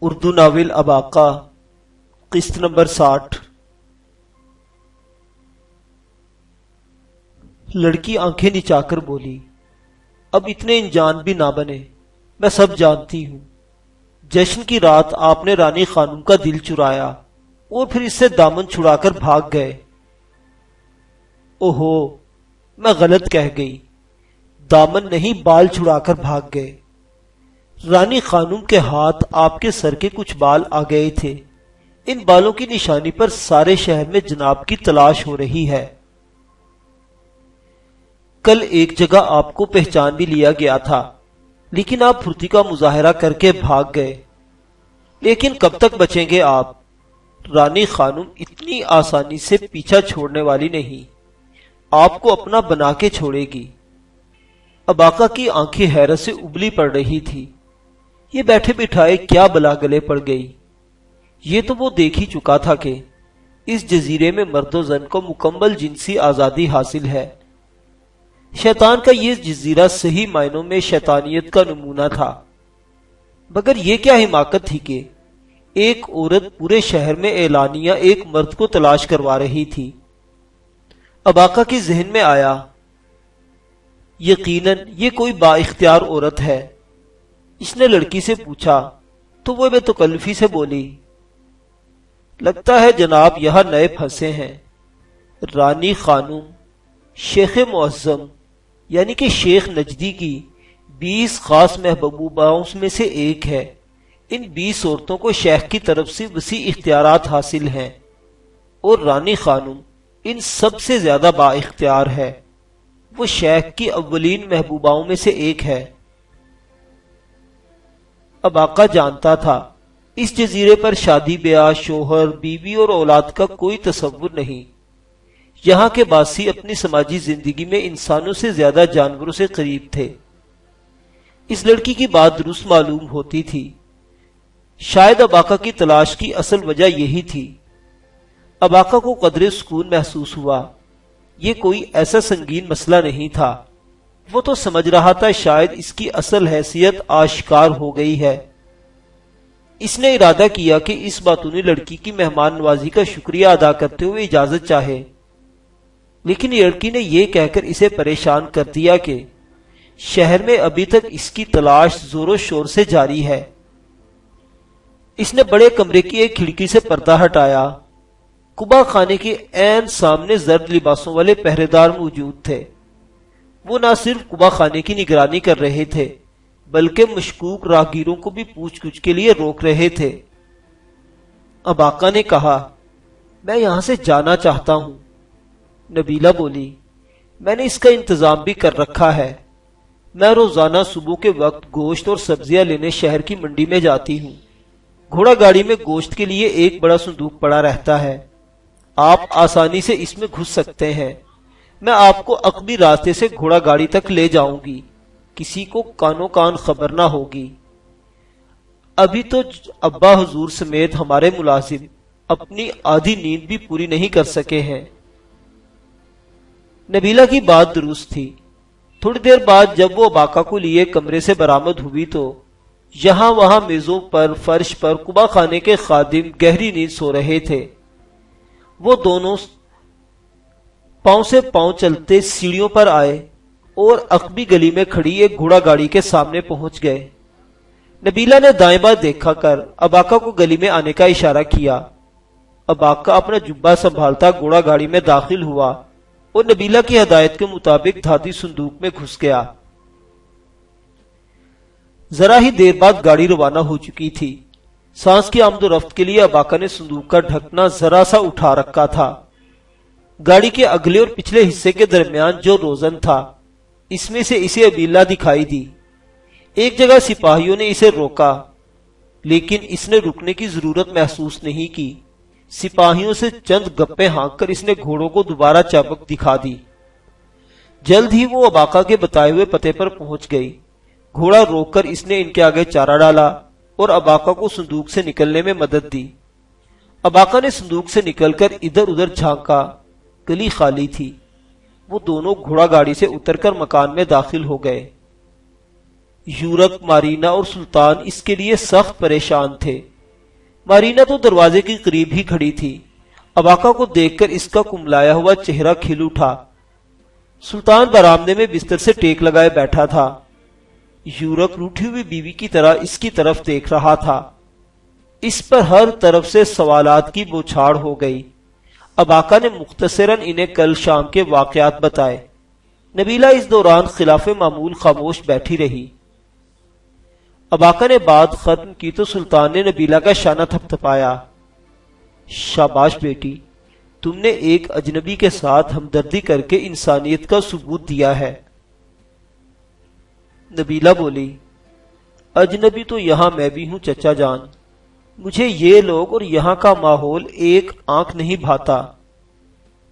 Urdu novel اباقہ قسط number 60۔ لڑکی آنکھیں نچا کر بولی، اب اتنے انجان بھی نہ بنے، میں سب جانتی ہوں۔ جشن کی رات آپ نے رانی خانم کا دل چرایا اور پھر اس سے دامن چھڑا کر بھاگ گئے۔ اوہو، میں غلط کہہ گئی، دامن نہیں بال چھڑا کر بھاگ گئے۔ رانی خانم کے ہاتھ آپ کے سر کے کچھ بال آ گئے تھے، ان بالوں کی نشانی پر سارے شہر میں جناب کی تلاش ہو رہی ہے۔ کل ایک جگہ آپ کو پہچان بھی لیا گیا تھا، لیکن آپ پھرتی کا مظاہرہ کر کے بھاگ گئے۔ لیکن کب تک بچیں گے آپ؟ رانی خانم اتنی آسانی سے پیچھا چھوڑنے والی نہیں، آپ کو اپنا بنا کے چھوڑے گی۔ اباقہ کی آنکھیں حیرت سے ابلی پڑ رہی تھی، یہ بیٹھے بٹھائے کیا بلا گلے پڑ گئی۔ یہ تو وہ دیکھ ہی چکا تھا کہ اس جزیرے میں مرد و زن کو مکمل جنسی آزادی حاصل ہے۔ شیطان کا یہ جزیرہ صحیح معنوں میں شیطانیت کا نمونہ تھا، مگر یہ کیا حماقت تھی کہ ایک عورت پورے شہر میں اعلانیہ ایک مرد کو تلاش کروا رہی تھی۔ اباقہ کے ذہن میں آیا، یقیناً یہ کوئی با اختیار عورت ہے۔ اس نے لڑکی سے پوچھا تو وہ بے تکلفی سے بولی، لگتا ہے جناب یہاں نئے پھنسے ہیں۔ رانی خانم شیخ معظم یعنی کہ شیخ نجدی کی 20 خاص محبوباؤں میں سے ایک ہے۔ ان 20 عورتوں کو شیخ کی طرف سے وسیع اختیارات حاصل ہیں، اور رانی خانم ان سب سے زیادہ با اختیار ہے۔ وہ شیخ کی اولین محبوباؤں میں سے ایک ہے۔ اباقہ جانتا تھا اس جزیرے پر شادی بیاہ، شوہر، بیوی اور اولاد کا کوئی تصور نہیں۔ یہاں کے باسی اپنی سماجی زندگی میں انسانوں سے زیادہ جانوروں سے قریب تھے۔ اس لڑکی کی بات درست معلوم ہوتی تھی۔ شاید اباقہ کی تلاش کی اصل وجہ یہی تھی۔ اباقہ کو قدرے سکون محسوس ہوا۔ یہ کوئی ایسا سنگین مسئلہ نہیں تھا۔ وہ تو سمجھ رہا تھا شاید اس کی اصل حیثیت آشکار ہو گئی ہے۔ اس نے ارادہ کیا کہ اس باتونی لڑکی کی مہمان نوازی کا شکریہ ادا کرتے ہوئے اجازت چاہے، لیکن لڑکی نے یہ کہہ کر اسے پریشان کر دیا کہ شہر میں ابھی تک اس کی تلاش زور و شور سے جاری ہے۔ اس نے بڑے کمرے کی ایک کھڑکی سے پردہ ہٹایا۔ قبا خانے کے عین سامنے زرد لباسوں والے پہرے دار موجود تھے۔ وہ نہ صرف قبا خانے کی نگرانی کر رہے تھے، بلکہ مشکوک راہگیروں کو بھی پوچھ گچھ کے لیے روک رہے تھے۔ اباقہ نے کہا، میں یہاں سے جانا چاہتا ہوں۔ نبیلہ بولی، میں نے اس کا انتظام بھی کر رکھا ہے۔ میں روزانہ صبح کے وقت گوشت اور سبزیاں لینے شہر کی منڈی میں جاتی ہوں۔ گھوڑا گاڑی میں گوشت کے لیے ایک بڑا صندوق پڑا رہتا ہے، آپ آسانی سے اس میں گھس سکتے ہیں۔ میں آپ کو عقبی راستے سے گھوڑا گاڑی تک لے جاؤں گی، کسی کو کانوں کان خبر نہ ہوگی۔ ابھی تو ابا حضور سمیت ہمارے ملازم اپنی آدھی نیند بھی پوری نہیں کر سکے ہیں۔ نبیلہ کی بات درست تھی۔ تھوڑی دیر بعد جب وہ اباقہ کو لیے کمرے سے برآمد ہوئی تو یہاں وہاں میزوں پر، فرش پر قبا خانے کے خادم گہری نیند سو رہے تھے۔ وہ دونوں پاؤں سے پاؤں چلتے سیڑھیوں پر آئے اور عقبی گلی میں کھڑی ایک گھوڑا گاڑی کے سامنے پہنچ گئے۔ نبیلہ نے دائیں بائیں دیکھا کر اباقہ کو گلی میں آنے کا اشارہ کیا۔ اباقہ اپنا جبہ سنبھالتا گھوڑا گاڑی میں داخل ہوا اور نبیلہ کی ہدایت کے مطابق دھاتی صندوق میں گھس گیا۔ ذرا ہی دیر بعد گاڑی روانہ ہو چکی تھی۔ سانس کی آمد و رفت کے لیے اباقہ نے صندوق کا ڈھکنا ذرا سا اٹھا رکھا تھا۔ گاڑی کے اگلے اور پچھلے حصے کے درمیان جو روزن تھا، اس میں سے اسے نبیلہ دکھائی دی۔ ایک جگہ سپاہیوں نے اسے روکا، لیکن اس نے رکنے کی ضرورت محسوس نہیں کی۔ سپاہیوں سے چند گپے ہانک کر اس نے گھوڑوں کو دوبارہ چابک دکھا دی۔ جلد ہی وہ اباقہ کے بتائے ہوئے پتے پر پہنچ گئی۔ گھوڑا روک کر اس نے ان کے آگے چارہ ڈالا اور اباقہ کو صندوق سے نکلنے میں مدد دی۔ اباقہ نے صندوق سے نکل کر ادھر ادھر جھانکا، گلی خالی تھی۔ وہ دونوں گھوڑا گاڑی سے اتر کر مکان میں داخل ہو گئے۔ یورک، مارینا اور سلطان اس کے لیے سخت پریشان تھے۔ مارینہ تو دروازے کے قریب ہی کھڑی تھی۔ اباقہ کو دیکھ کر اس کا کملایا ہوا چہرہ کھل اٹھا۔ سلطان برآمدے میں بستر سے ٹیک لگائے بیٹھا تھا۔ یورک روٹھی ہوئی بیوی کی طرح اس کی طرف دیکھ رہا تھا۔ اس پر ہر طرف سے سوالات کی بوچھاڑ ہو گئی۔ اباقہ نے مختصراً انہیں کل شام کے واقعات بتائے۔ نبیلہ اس دوران خلاف معمول خاموش بیٹھی رہی۔ اباقہ نے بات ختم کی تو سلطان نے نبیلہ کا شانہ تھپتھپایا۔ شاباش بیٹی، تم نے ایک اجنبی کے ساتھ ہمدردی کر کے انسانیت کا ثبوت دیا ہے۔ نبیلہ بولی، اجنبی تو یہاں میں بھی ہوں چچا جان، مجھے یہ لوگ اور یہاں کا ماحول ایک آنکھ نہیں بھاتا۔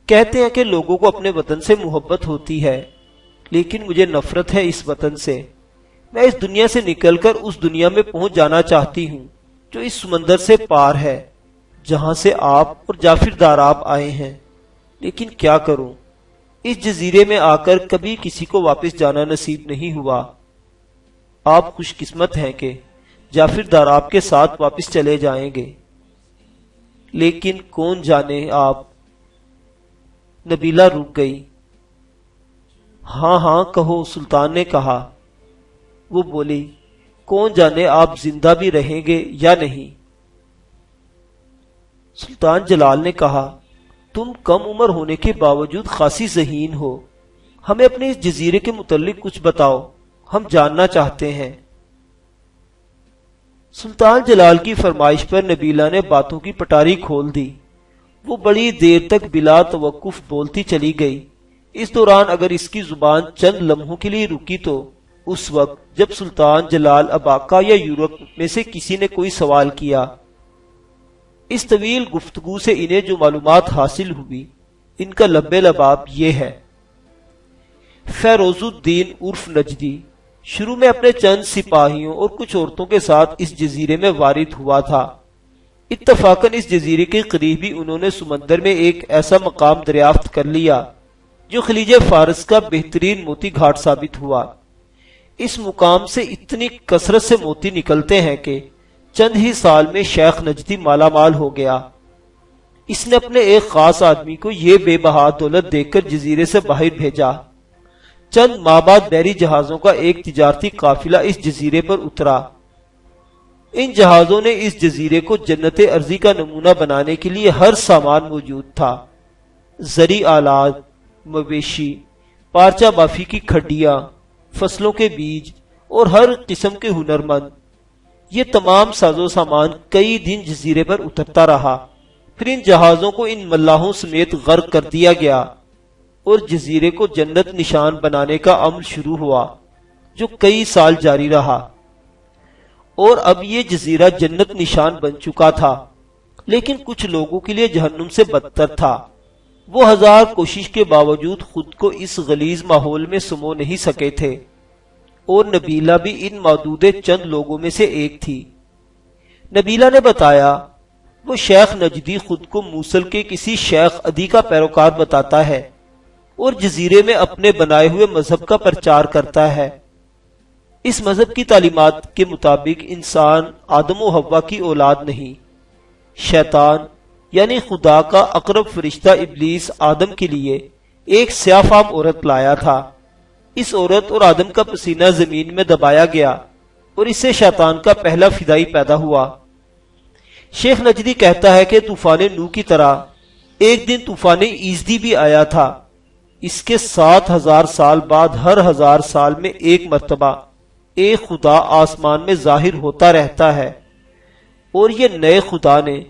کہتے ہیں کہ لوگوں کو اپنے وطن سے محبت ہوتی ہے، لیکن مجھے نفرت ہے اس وطن سے۔ میں اس دنیا سے نکل کر اس دنیا میں پہنچ جانا چاہتی ہوں جو اس سمندر سے پار ہے، جہاں سے آپ اور جعفر داراب آئے ہیں۔ لیکن کیا کروں، اس جزیرے میں آ کر کبھی کسی کو واپس جانا نصیب نہیں ہوا۔ آپ خوش قسمت ہیں کہ جعفر داراب کے ساتھ واپس چلے جائیں گے، لیکن کون جانے آپ۔ نبیلہ رک گئی۔ ہاں ہاں کہو، سلطان نے کہا۔ وہ بولی، کون جانے آپ زندہ بھی رہیں گے یا نہیں۔ سلطان جلال نے کہا، تم کم عمر ہونے کے باوجود خاصی ذہین ہو، ہمیں اپنے اس جزیرے کے متعلق کچھ بتاؤ، ہم جاننا چاہتے ہیں۔ سلطان جلال کی فرمائش پر نبیلہ نے باتوں کی پٹاری کھول دی۔ وہ بڑی دیر تک بلا توقف بولتی چلی گئی۔ اس دوران اگر اس کی زبان چند لمحوں کے لیے رکی تو اس وقت جب سلطان جلال، اباقہ یا یورک میں سے کسی نے کوئی سوال کیا۔ اس طویل گفتگو سے انہیں جو معلومات حاصل ہوئی، ان کا لب لباب یہ ہے۔ فیروز الدین عرف نجدی شروع میں اپنے چند سپاہیوں اور کچھ عورتوں کے ساتھ اس جزیرے میں وارد ہوا تھا۔ اتفاقاً اس جزیرے کے قریب ہی انہوں نے سمندر میں ایک ایسا مقام دریافت کر لیا جو خلیج فارس کا بہترین موتی گھاٹ ثابت ہوا۔ اس مقام سے اتنی کثرت سے موتی نکلتے ہیں کہ چند ہی سال میں شیخ نجدی مالا مال ہو گیا۔ اس نے اپنے ایک خاص آدمی کو یہ بے بہا دولت دے کر جزیرے سے باہر بھیجا۔ چند ماہ بعد بحری جہازوں کا ایک تجارتی قافلہ اس جزیرے پر اترا۔ ان جہازوں نے اس جزیرے کو جنت ارضی کا نمونہ بنانے کے لیے ہر سامان موجود تھا۔ زرعی آلات، مویشی، پارچہ بافی کی کھڈیاں، فصلوں کے بیج اور ہر قسم کے ہنرمند۔ یہ تمام ساز و سامان کئی دن جزیرے پر اترتا رہا، پھر ان جہازوں کو ان ملاحوں سمیت غرق کر دیا گیا اور جزیرے کو جنت نشان بنانے کا عمل شروع ہوا جو کئی سال جاری رہا۔ اور اب یہ جزیرہ جنت نشان بن چکا تھا، لیکن کچھ لوگوں کے لیے جہنم سے بدتر تھا۔ وہ ہزار کوشش کے باوجود خود کو اس غلیظ ماحول میں سمو نہیں سکے تھے، اور نبیلہ بھی ان معدود چند لوگوں میں سے ایک تھی۔ نبیلہ نے بتایا، وہ شیخ نجدی خود کو موصل کے کسی شیخ ادی کا پیروکار بتاتا ہے اور جزیرے میں اپنے بنائے ہوئے مذہب کا پرچار کرتا ہے۔ اس مذہب کی تعلیمات کے مطابق انسان آدم و حوا کی اولاد نہیں، شیطان یعنی خدا کا اقرب فرشتہ ابلیس آدم کے لیے ایک سیاہ فام عورت لایا تھا۔ اس عورت اور آدم کا پسینہ زمین میں دبایا گیا اور اس سے شیطان کا پہلا فدائی پیدا ہوا۔ شیخ نجدی کہتا ہے کہ طوفان نوح کی طرح ایک دن طوفان ایزدی بھی آیا تھا۔ اس کے 7000 سال بعد ہر 1000 سال میں ایک مرتبہ ایک خدا آسمان میں ظاہر ہوتا رہتا ہے، اور یہ نئے خدا نے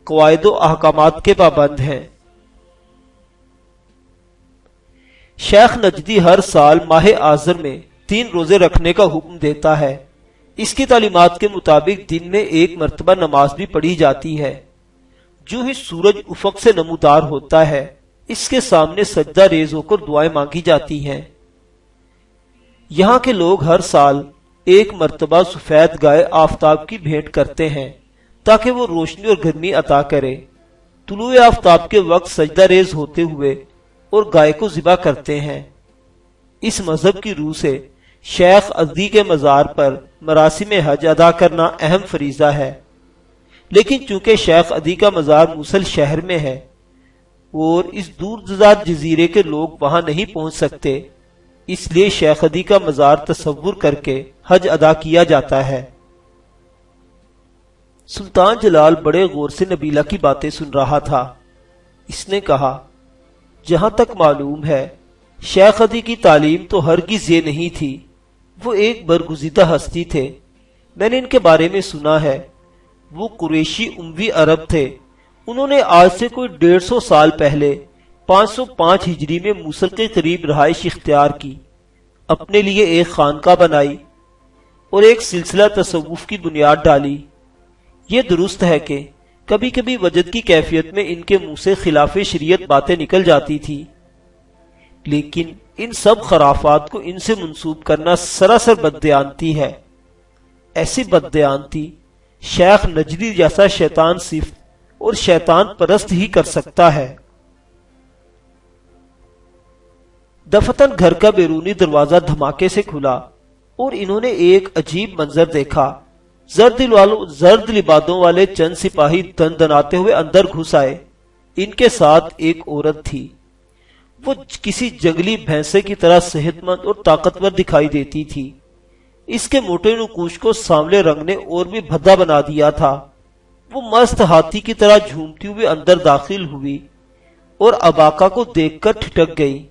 قواعد و احکامات کے پابند ہیں۔ شیخ نجدی ہر سال ماہ آذر میں 3 روزے رکھنے کا حکم دیتا ہے۔ اس کی تعلیمات کے مطابق دن میں ایک مرتبہ نماز بھی پڑھی جاتی ہے۔ جو ہی سورج افق سے نمودار ہوتا ہے، اس کے سامنے سجدہ ریز ہو کر دعائیں مانگی جاتی ہیں۔ یہاں کے لوگ ہر سال ایک مرتبہ سفید گائے آفتاب کی بھیٹ کرتے ہیں تاکہ وہ روشنی اور گرمی عطا کرے۔ طلوع آفتاب کے وقت سجدہ ریز ہوتے ہوئے اور گائے کو ذبح کرتے ہیں۔ اس مذہب کی روح سے شیخ ازدی کے مزار پر مراسم حج ادا کرنا اہم فریضہ ہے، لیکن چونکہ شیخ عدی کا مزار موصل شہر میں ہے اور اس دور دراز جزیرے کے لوگ وہاں نہیں پہنچ سکتے، اس لیے شیخ عدی کا مزار تصور کر کے حج ادا کیا جاتا ہے۔ سلطان جلال بڑے غور سے نبیلہ کی باتیں سن رہا تھا۔ اس نے کہا، جہاں تک معلوم ہے شیخ عدی کی تعلیم تو ہرگز یہ نہیں تھی، وہ ایک برگزیدہ ہستی تھے۔ میں نے ان کے بارے میں سنا ہے، وہ قریشی اموی عرب تھے۔ انہوں نے آج سے کوئی 150 سال پہلے 505 ہجری میں موصل کے قریب رہائش اختیار کی، اپنے لیے ایک خانقاہ بنائی اور ایک سلسلہ تصوف کی بنیاد ڈالی۔ یہ درست ہے کہ کبھی کبھی وجد کی کیفیت میں ان کے منہ سے خلاف شریعت باتیں نکل جاتی تھی، لیکن ان سب خرافات کو ان سے منسوب کرنا سراسر بددیانتی ہے۔ ایسی بددیانتی شیخ نجدی جیسا شیطان صفت اور شیطان پرست ہی کر سکتا ہے۔ دفتن گھر کا بیرونی دروازہ دھماکے سے کھلا اور انہوں نے ایک عجیب منظر دیکھا۔ زرد لبادوں والے چند سپاہی دن دناتے ہوئے اندر گھس آئے۔ ان کے ساتھ ایک عورت تھی، وہ کسی جنگلی بھینسے کی طرح صحت مند اور طاقتور دکھائی دیتی تھی۔ اس کے موٹے نقوش کو سانولے رنگ نے اور بھی بھدا بنا دیا تھا۔ وہ مست ہاتھی کی طرح جھومتی ہوئی اندر داخل ہوئی اور اباقہ کو دیکھ کر ٹھٹک گئی۔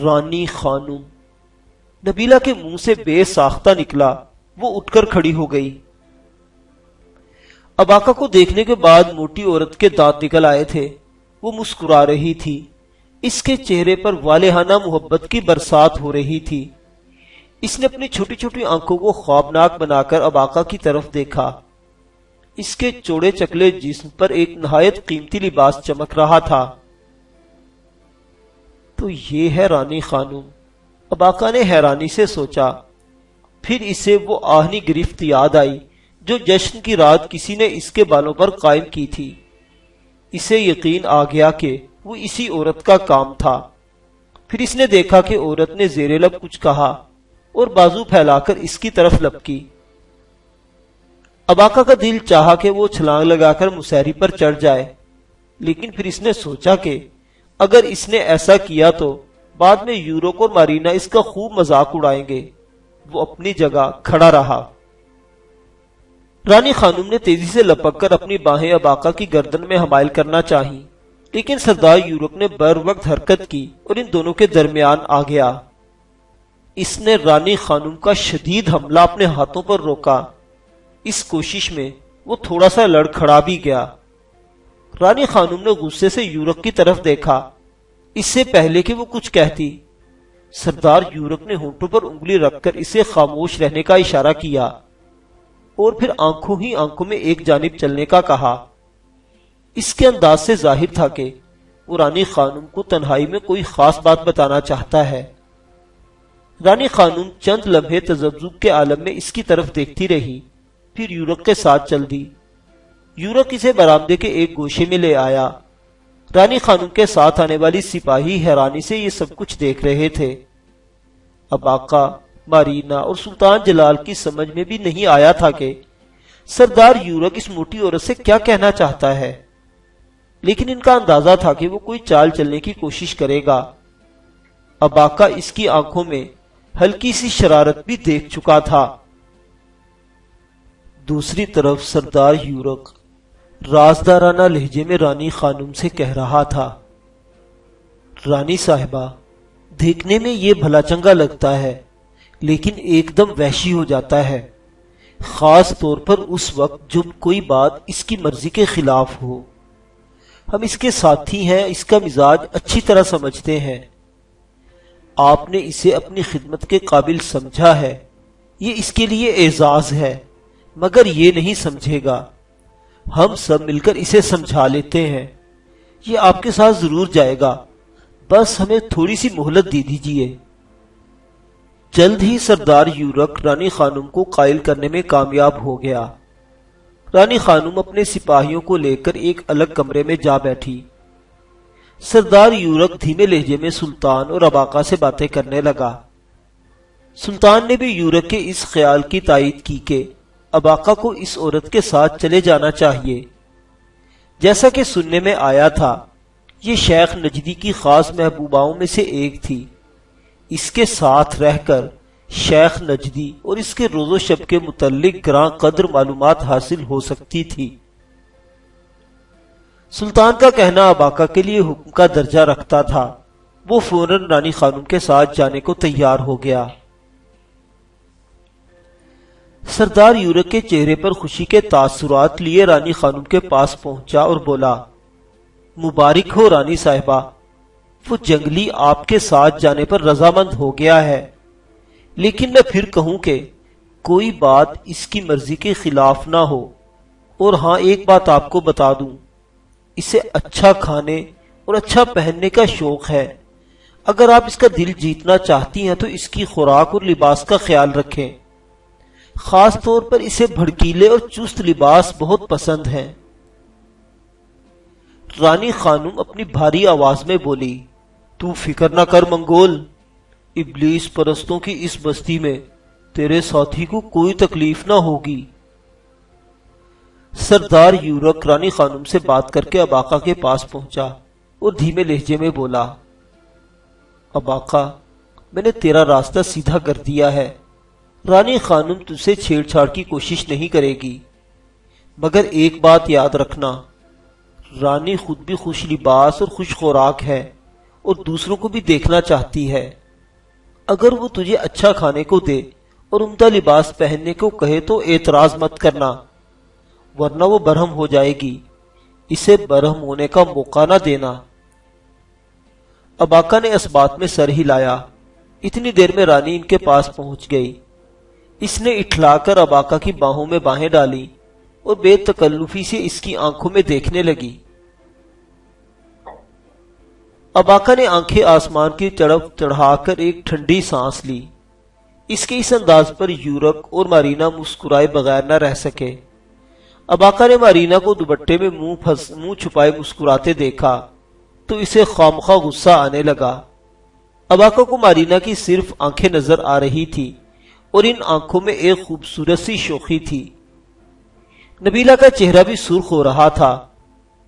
رانی خانم! نبیلہ کے منہ سے بے ساختہ نکلا۔ وہ اٹھ کر کھڑی ہو گئی۔ اباقہ کو دیکھنے کے بعد موٹی عورت کے دانت نکل آئے تھے۔ وہ مسکرا رہی تھی، اس کے چہرے پر والہانہ محبت کی برسات ہو رہی تھی۔ اس نے اپنی چھوٹی چھوٹی آنکھوں کو خوابناک بنا کر اباقہ کی طرف دیکھا۔ اس کے چوڑے چکلے جسم پر ایک نہایت قیمتی لباس چمک رہا تھا۔ تو یہ ہے رانی خانم، اباقہ نے حیرانی سے سوچا۔ پھر اسے وہ آہنی گرفت یاد آئی جو جشن کی رات کسی نے اس کے بالوں پر قائم کی تھی۔ اسے یقین آ گیا کہ وہ اسی عورت کا کام تھا۔ پھر اس نے دیکھا کہ عورت نے زیر لب کچھ کہا اور بازو پھیلا کر اس کی طرف لپکی۔ اباقہ کا دل چاہا کہ وہ چھلانگ لگا کر مسہری پر چڑھ جائے، لیکن پھر اس نے سوچا کہ اگر اس نے ایسا کیا تو بعد میں یورک اور مارینا اس کا خوب مذاق اڑائیں گے۔ وہ اپنی جگہ کھڑا رہا۔ رانی خانم نے تیزی سے لپک کر اپنی باہیں اباقہ کی گردن میں حمائل کرنا چاہی، لیکن سردار یورک نے بر وقت حرکت کی اور ان دونوں کے درمیان آ گیا۔ اس نے رانی خانم کا شدید حملہ اپنے ہاتھوں پر روکا۔ اس کوشش میں وہ تھوڑا سا لڑکھڑا بھی گیا۔ رانی خانم نے غصے سے یورک کی طرف دیکھا، اس سے پہلے کہ وہ کچھ کہتی۔ سردار یورک نے ہونٹوں پر انگلی رکھ کر اسے خاموش رہنے کا اشارہ کیا اور پھر آنکھوں ہی آنکھوں میں ایک جانب چلنے کا کہا۔ اس کے انداز سے ظاہر تھا کہ وہ رانی خانم کو تنہائی میں کوئی خاص بات بتانا چاہتا ہے۔ رانی خانم چند لمحے تذبذب کے عالم میں اس کی طرف دیکھتی رہی، پھر یورک کے ساتھ چل دی۔ یورک اسے برآمدے کے ایک گوشے میں لے آیا۔ رانی خانم کے ساتھ آنے والی سپاہی حیرانی سے یہ سب کچھ دیکھ رہے تھے۔ اباقہ، مارینا اور سلطان جلال کی سمجھ میں بھی نہیں آیا تھا کہ سردار یورک اس موٹی عورت سے کیا کہنا چاہتا ہے، لیکن ان کا اندازہ تھا کہ وہ کوئی چال چلنے کی کوشش کرے گا۔ اباقہ اس کی آنکھوں میں ہلکی سی شرارت بھی دیکھ چکا تھا۔ دوسری طرف سردار یورک رازدارانہ لہجے میں رانی خانم سے کہہ رہا تھا، رانی صاحبہ، دیکھنے میں یہ بھلا چنگا لگتا ہے لیکن ایک دم وحشی ہو جاتا ہے، خاص طور پر اس وقت جب کوئی بات اس کی مرضی کے خلاف ہو۔ ہم اس کے ساتھی ہیں، اس کا مزاج اچھی طرح سمجھتے ہیں۔ آپ نے اسے اپنی خدمت کے قابل سمجھا ہے، یہ اس کے لیے اعزاز ہے، مگر یہ نہیں سمجھے گا۔ ہم سب مل کر اسے سمجھا لیتے ہیں، یہ آپ کے ساتھ ضرور جائے گا، بس ہمیں تھوڑی سی مہلت دے دیجیے۔ جلد ہی سردار یورک رانی خانم کو قائل کرنے میں کامیاب ہو گیا۔ رانی خانم اپنے سپاہیوں کو لے کر ایک الگ کمرے میں جا بیٹھی۔ سردار یورک دھیمے لہجے میں سلطان اور اباقہ سے باتیں کرنے لگا۔ سلطان نے بھی یورک کے اس خیال کی تائید کی کہ اباقہ کو اس عورت کے ساتھ چلے جانا چاہیے۔ جیسا کہ سننے میں آیا تھا، یہ شیخ نجدی کی خاص محبوباؤں میں سے ایک تھی۔ اس کے ساتھ رہ کر شیخ نجدی اور اس کے روز و شب کے متعلق گراں قدر معلومات حاصل ہو سکتی تھی۔ سلطان کا کہنا اباقہ کے لیے حکم کا درجہ رکھتا تھا۔ وہ فوراً رانی خانم کے ساتھ جانے کو تیار ہو گیا۔ سردار یورک کے چہرے پر خوشی کے تاثرات لیے رانی خانم کے پاس پہنچا اور بولا، مبارک ہو رانی صاحبہ، وہ جنگلی آپ کے ساتھ جانے پر رضامند ہو گیا ہے، لیکن میں پھر کہوں کہ کوئی بات اس کی مرضی کے خلاف نہ ہو۔ اور ہاں، ایک بات آپ کو بتا دوں، اسے اچھا کھانے اور اچھا پہننے کا شوق ہے۔ اگر آپ اس کا دل جیتنا چاہتی ہیں تو اس کی خوراک اور لباس کا خیال رکھیں۔ خاص طور پر اسے بھڑکیلے اور چست لباس بہت پسند ہیں۔ رانی خانم اپنی بھاری آواز میں بولی، تو فکر نہ کر منگول، ابلیس پرستوں کی اس بستی میں تیرے ساتھی کو کوئی تکلیف نہ ہوگی۔ سردار یورک رانی خانم سے بات کر کے اباقہ کے پاس پہنچا اور دھیمے لہجے میں بولا، اباقہ، میں نے تیرا راستہ سیدھا کر دیا ہے۔ رانی خانم تجھ سے چھیڑ چھاڑ کی کوشش نہیں کرے گی، مگر ایک بات یاد رکھنا، رانی خود بھی خوش لباس اور خوش خوراک ہے اور دوسروں کو بھی دیکھنا چاہتی ہے۔ اگر وہ تجھے اچھا کھانے کو دے اور عمدہ لباس پہننے کو کہے تو اعتراض مت کرنا، ورنہ وہ برہم ہو جائے گی۔ اسے برہم ہونے کا موقع نہ دینا۔ اباقہ نے اس بات میں سر ہلایا۔ اتنی دیر میں رانی ان کے پاس پہنچ گئی۔ اس نے اٹھلا کر اباقہ کی باہوں میں باہیں ڈالی اور بے تکلفی سے اس کی آنکھوں میں دیکھنے لگی۔ اباقہ نے آنکھیں آسمان کی طرف چڑھا کر ایک ٹھنڈی سانس لی۔ اس کے اس انداز پر یورک اور مارینا مسکرائے بغیر نہ رہ سکے۔ اباقہ نے مارینا کو دوپٹے میں منہ چھپائے مسکراتے دیکھا تو اسے خامخواہ غصہ آنے لگا۔ اباقہ کو مارینا کی صرف آنکھیں نظر آ رہی تھی اور ان آنکھوں میں ایک خوبصورت سی شوخی تھی۔ نبیلہ کا چہرہ بھی سرخ ہو رہا تھا،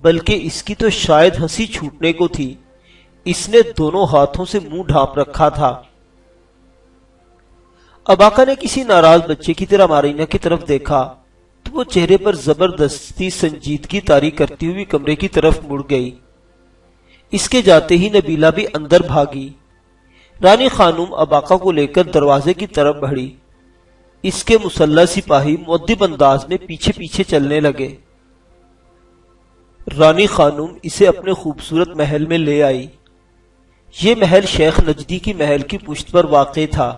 بلکہ اس کی تو شاید ہنسی چھوٹنے کو تھی۔ اس نے دونوں ہاتھوں سے منہ ڈھانپ رکھا تھا۔ اباقہ نے کسی ناراض بچے کی طرح مارینا کی طرف دیکھا تو وہ چہرے پر زبردستی سنجیدگی طاری کرتی ہوئی کمرے کی طرف مڑ گئی۔ اس کے جاتے ہی نبیلہ بھی اندر بھاگی۔ رانی خانم اباقہ کو لے کر دروازے کی طرف بڑھی۔ اس کے مسلح سپاہی مؤدب انداز میں پیچھے پیچھے چلنے لگے۔ رانی خانم اسے اپنے خوبصورت محل میں لے آئی۔ یہ محل شیخ نجدی کی محل کی پشت پر واقع تھا۔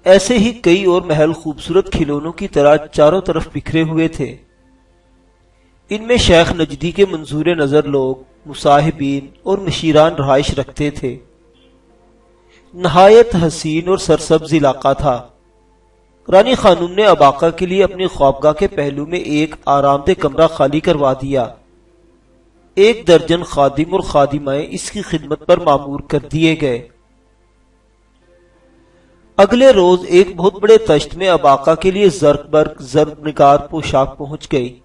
ایسے ہی کئی اور محل خوبصورت کھلونوں کی طرح چاروں طرف بکھرے ہوئے تھے۔ ان میں شیخ نجدی کے منظور نظر لوگ، مصاحبین اور مشیران رہائش رکھتے تھے۔ نہایت حسین اور سرسبز علاقہ تھا۔ رانی خانم نے اباقہ کے لیے اپنی خوابگاہ کے پہلو میں ایک آرام دہ کمرہ خالی کروا دیا۔ 1 درجن خادم اور خادمائیں اس کی خدمت پر مامور کر دیے گئے۔ اگلے روز ایک بہت بڑے تشت میں اباقہ کے لیے زرق برق ضرب نگار پوشاک پہنچ گئی۔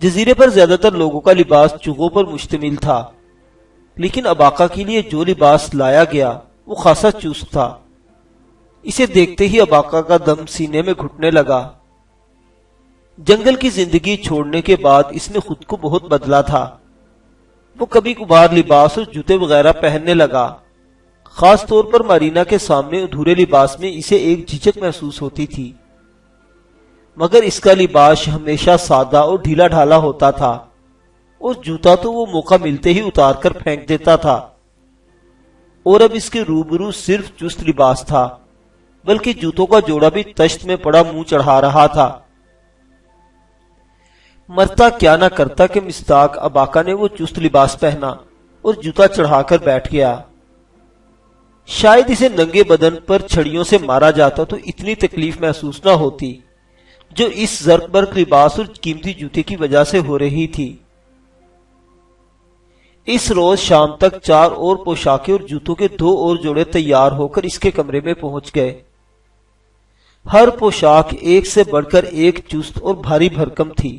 جزیرے پر زیادہ تر لوگوں کا لباس چغوں پر مشتمل تھا، لیکن اباقہ کے لیے جو لباس لایا گیا وہ خاصا چست تھا۔ اسے دیکھتے ہی اباقہ کا دم سینے میں گھٹنے لگا۔ جنگل کی زندگی چھوڑنے کے بعد اس نے خود کو بہت بدلا تھا۔ وہ کبھی کبھار لباس اور جوتے وغیرہ پہننے لگا۔ خاص طور پر مارینا کے سامنے ادھورے لباس میں اسے ایک جھجک محسوس ہوتی تھی، مگر اس کا لباس ہمیشہ سادہ اور ڈھیلا ڈھالا ہوتا تھا، اور جوتا تو وہ موقع ملتے ہی اتار کر پھینک دیتا تھا۔ اور اب اس کے روبرو صرف چست لباس تھا، بلکہ جوتوں کا جوڑا بھی تشت میں پڑا منہ چڑھا رہا تھا۔ مرتا کیا نہ کرتا کہ مصداق اباقہ نے وہ چست لباس پہنا اور جوتا چڑھا کر بیٹھ گیا۔ شاید اسے ننگے بدن پر چھڑیوں سے مارا جاتا تو اتنی تکلیف محسوس نہ ہوتی جو اس زرق برق لباس اور قیمتی جوتے کی وجہ سے ہو رہی تھی۔ اس روز شام تک 4 اور پوشاکیں اور جوتوں کے 2 اور جوڑے تیار ہو کر اس کے کمرے میں پہنچ گئے۔ ہر پوشاک ایک سے بڑھ کر ایک چست اور بھاری بھرکم تھی۔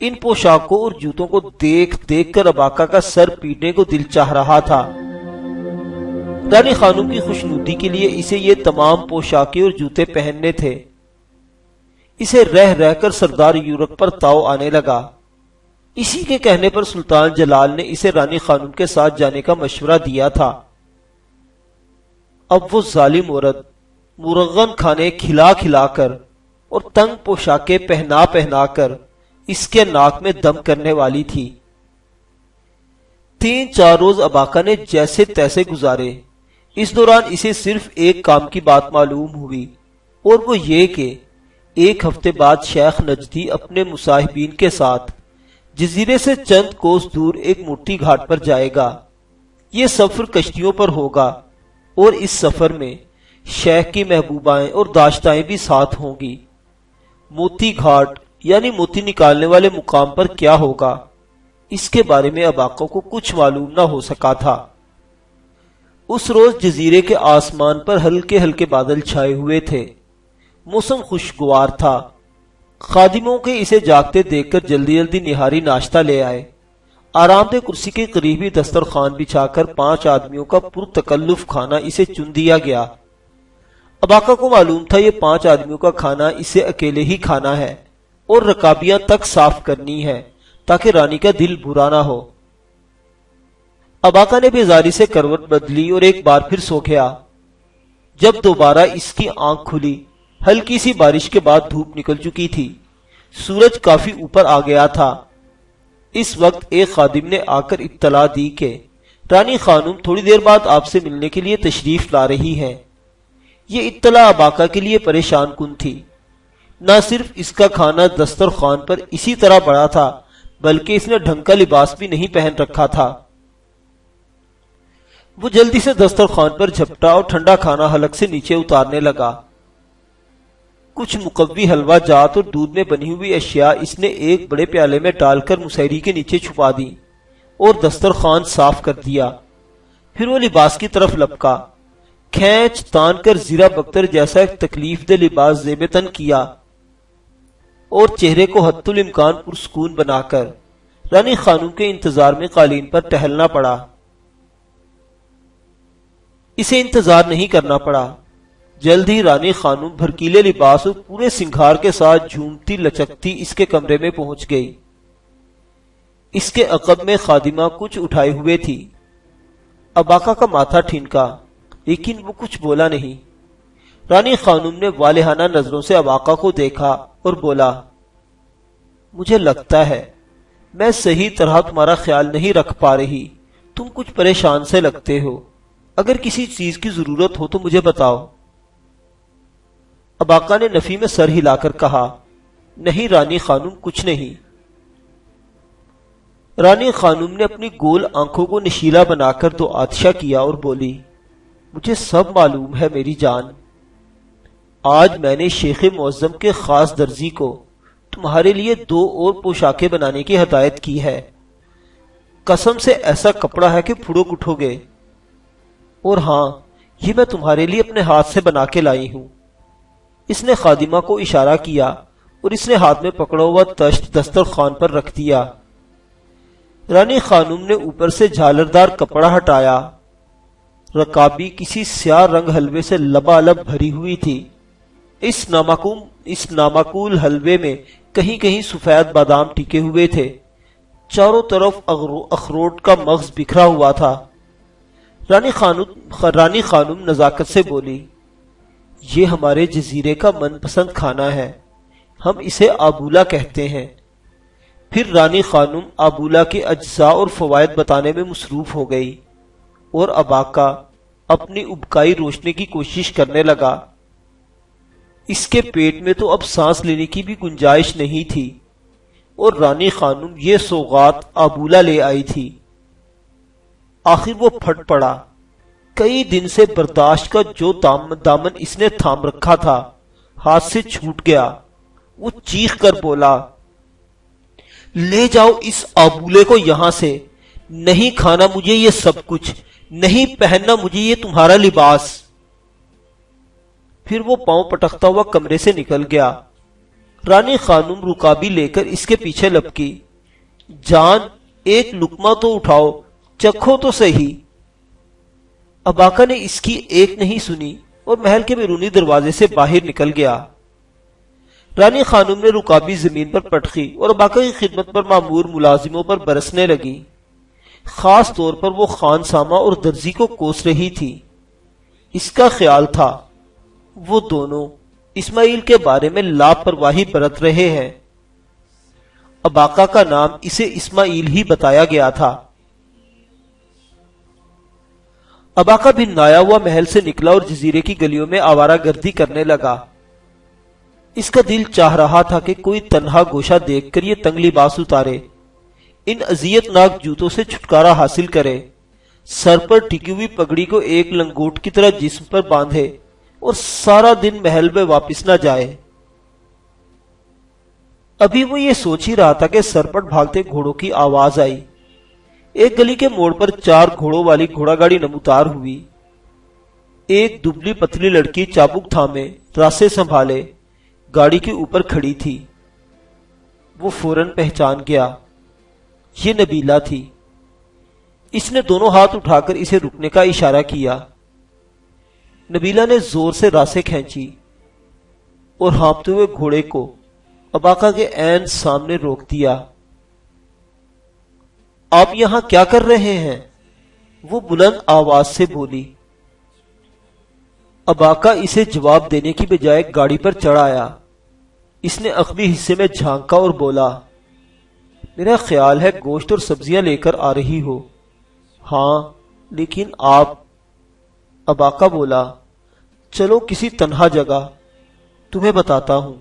ان پوشاکوں اور جوتوں کو دیکھ دیکھ کر اباقہ کا سر پیٹنے کو دل چاہ رہا تھا۔ رانی خانم کی خوشنودی کے لیے اسے یہ تمام پوشاکیں اور جوتے پہننے تھے۔ اسے رہ رہ کر سردار یورک پر تاؤ آنے لگا۔ اسی کے کہنے پر سلطان جلال نے اسے رانی خانم کے ساتھ جانے کا مشورہ دیا تھا۔ اب وہ ظالم عورت مرغن کھانے کھلا کھلا کر اور تنگ پوشاکیں پہنا پہنا کر اس کے ناک میں دم کرنے والی تھی۔ 3-4 روز اباقہ نے جیسے تیسے گزارے۔ اس دوران اسے صرف ایک کام کی بات معلوم ہوئی، اور وہ یہ کہ ایک ہفتے بعد شیخ نجدی اپنے مصاحبین کے ساتھ جزیرے سے چند کوس دور ایک موٹی گھاٹ پر جائے گا۔ یہ سفر کشتیوں پر ہوگا، اور اس سفر میں شیخ کی محبوبائیں اور داشتائیں بھی ساتھ ہوں گی۔ موتی گھاٹ یعنی موتی نکالنے والے مقام پر کیا ہوگا، اس کے بارے میں اباقہ کو کچھ معلوم نہ ہو سکا تھا۔ اس روز جزیرے کے آسمان پر ہلکے ہلکے بادل چھائے ہوئے تھے۔ موسم خوشگوار تھا۔ خادموں کے اسے جاگتے دیکھ کر جلدی جلدی نہاری ناشتہ لے آئے۔ آرام دہ کرسی کے قریبی دسترخوان بچھا کر 5 آدمیوں کا پرتکلف کھانا اسے چن دیا گیا۔ اباقہ کو معلوم تھا یہ 5 آدمیوں کا کھانا اسے اکیلے ہی کھانا ہے، اور رکابیاں تک صاف کرنی ہے تاکہ رانی کا دل برا نہ ہو۔ اباقہ نے بیزاری سے کروٹ بدلی اور ایک بار پھر سو گیا۔ جب دوبارہ اس کی آنکھ کھلی، ہلکی سی بارش کے بعد دھوپ نکل چکی تھی۔ سورج کافی اوپر آ گیا تھا۔ اس وقت ایک خادم نے آ کر اطلاع دی کہ رانی خانم تھوڑی دیر بعد آپ سے ملنے کے لیے تشریف لا رہی ہیں۔ یہ اطلاع اباقہ کے لیے پریشان کن تھی۔ نہ صرف اس کا کھانا دسترخوان پر اسی طرح بڑا تھا، بلکہ اس نے ڈھنگ کا لباس بھی نہیں پہن رکھا تھا۔ وہ جلدی سے دسترخوان پر جھپٹا اور ٹھنڈا کھانا حلق سے نیچے اتارنے لگا۔ کچھ مقوی حلوہ جات اور دودھ میں بنی ہوئی اشیاء اس نے ایک بڑے پیالے میں ڈال کر مسہری کے نیچے چھپا دی اور دسترخوان صاف کر دیا۔ پھر وہ لباس کی طرف لپکا، کھینچ تان کر زیرہ بختر جیسا ایک تکلیف دہ لباس زیب تن کیا، اور چہرے کو حتی الامکان پرسکون بنا کر رانی خانم کے انتظار میں قالین پر ٹہلنا پڑا۔ اسے انتظار نہیں کرنا پڑا۔ جلد ہی رانی خانم بھرکیلے لباس اور پورے سنگھار کے ساتھ جھومتی لچکتی اس کے کمرے میں پہنچ گئی۔ اس کے عقب میں خادمہ کچھ اٹھائے ہوئے تھی۔ اباقہ کا ماتھا ٹھنکا، لیکن وہ کچھ بولا نہیں۔ رانی خانم نے والہانہ نظروں سے اباقہ کو دیکھا اور بولا، مجھے لگتا ہے میں صحیح طرح تمہارا خیال نہیں رکھ پا رہی، تم کچھ پریشان سے لگتے ہو، اگر کسی چیز کی ضرورت ہو تو مجھے بتاؤ۔ اباقہ نے نفی میں سر ہلا کر کہا، نہیں رانی خانم، کچھ نہیں۔ رانی خانم نے اپنی گول آنکھوں کو نشیلا بنا کر دو آتشہ کیا اور بولی، مجھے سب معلوم ہے میری جان۔ آج میں نے شیخ معظم کے خاص درزی کو تمہارے لیے 2 اور پوشاکیں بنانے کی ہدایت کی ہے۔ قسم سے ایسا کپڑا ہے کہ پھڑوک اٹھو گے، اور ہاں، یہ میں تمہارے لیے اپنے ہاتھ سے بنا کے لائی ہوں۔ اس نے خادمہ کو اشارہ کیا اور اس نے ہاتھ میں پکڑا ہوا تشت دسترخوان پر رکھ دیا۔ رانی خانم نے اوپر سے جھالردار کپڑا ہٹایا۔ رکابی کسی سیاہ رنگ حلوے سے لبالب بھری ہوئی تھی۔ اس نامعقول حلوے میں کہیں کہیں سفید بادام ٹکے ہوئے تھے۔ چاروں طرف اخروٹ کا مغز بکھرا ہوا تھا۔ رانی خانم نزاکت سے بولی، یہ ہمارے جزیرے کا من پسند کھانا ہے، ہم اسے آبولا کہتے ہیں۔ پھر رانی خانم آبولا کے اجزاء اور فوائد بتانے میں مصروف ہو گئی، اور اباقہ اپنی ابکائی روشنے کی کوشش کرنے لگا۔ اس کے پیٹ میں تو اب سانس لینے کی بھی گنجائش نہیں تھی، اور رانی خانم یہ سوغات آبولا لے آئی تھی۔ آخر وہ پھٹ پڑا۔ کئی دن سے برداشت کا جو دامن اس نے تھام رکھا تھا ہاتھ سے چھوٹ گیا۔ وہ چیخ کر بولا، لے جاؤ اس آبولے کو یہاں سے، نہیں کھانا مجھے یہ سب کچھ، نہیں پہننا مجھے یہ تمہارا لباس۔ پھر وہ پاؤں پٹکتا ہوا کمرے سے نکل گیا۔ رانی خانم رکابی لے کر اس کے پیچھے لپکی۔ جان، ایک لقمہ تو اٹھاؤ، چکھو تو صحیح۔ اباکا نے اس کی ایک نہیں سنی اور محل کے بیرونی دروازے سے باہر نکل گیا۔ رانی خانم نے رکابی زمین پر پٹکی اور اباکا کی خدمت پر معمور ملازموں پر برسنے لگی۔ خاص طور پر وہ خان سامہ اور درزی کو کوس رہی تھی۔ اس کا خیال تھا وہ دونوں اسماعیل کے بارے میں لاپرواہی برت رہے ہیں۔ اباکا کا نام اسے اسماعیل ہی بتایا گیا تھا۔ اباکا بھنایا ہوا محل سے نکلا اور جزیرے کی گلیوں میں آوارہ گردی کرنے لگا۔ اس کا دل چاہ رہا تھا کہ کوئی تنہا گوشہ دیکھ کر یہ تنگ لباس اتارے، ان اذیت ناک جوتوں سے چھٹکارا حاصل کرے، سر پر ٹکی ہوئی پگڑی کو ایک لنگوٹ کی طرح جسم پر باندھے اور سارا دن محل میں واپس نہ جائے۔ ابھی وہ یہ سوچ ہی رہا تھا کہ سرپٹ بھاگتے گھوڑوں کی آواز آئی۔ ایک گلی کے موڑ پر 4 گھوڑوں والی گھوڑا گاڑی نمودار ہوئی۔ ایک دبلی پتلی لڑکی چابک تھامے، راسے سنبھالے، گاڑی کے اوپر کھڑی تھی۔ وہ فوراً پہچان گیا، یہ نبیلہ تھی۔ اس نے دونوں ہاتھ اٹھا کر اسے رکنے کا اشارہ کیا۔ نبیلہ نے زور سے راسے کھینچی اور ہانپتے ہوئے گھوڑے کو اباکا کے عین سامنے روک دیا۔ آپ یہاں کیا کر رہے ہیں؟ وہ بلند آواز سے بولی۔ اباکا اسے جواب دینے کی بجائے گاڑی پر چڑھ آیا۔ اس نے عقبی حصے میں جھانکا اور بولا، میرا خیال ہے گوشت اور سبزیاں لے کر آ رہی ہو۔ ہاں، لیکن آپ؟ اباکا بولا، چلو کسی تنہا جگہ، تمہیں بتاتا ہوں۔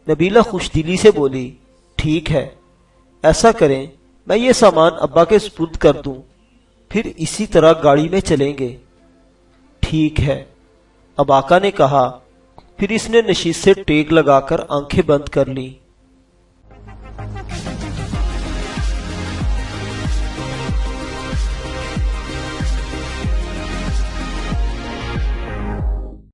نبیلہ خوش دلی سے بولی، ٹھیک ہے، ایسا کریں، میں یہ سامان ابا کے سپرد کر دوں، پھر اسی طرح گاڑی میں چلیں گے۔ ٹھیک ہے، اباکا نے کہا، پھر اس نے نشیز سے ٹیک لگا کر آنکھیں بند کر لیں۔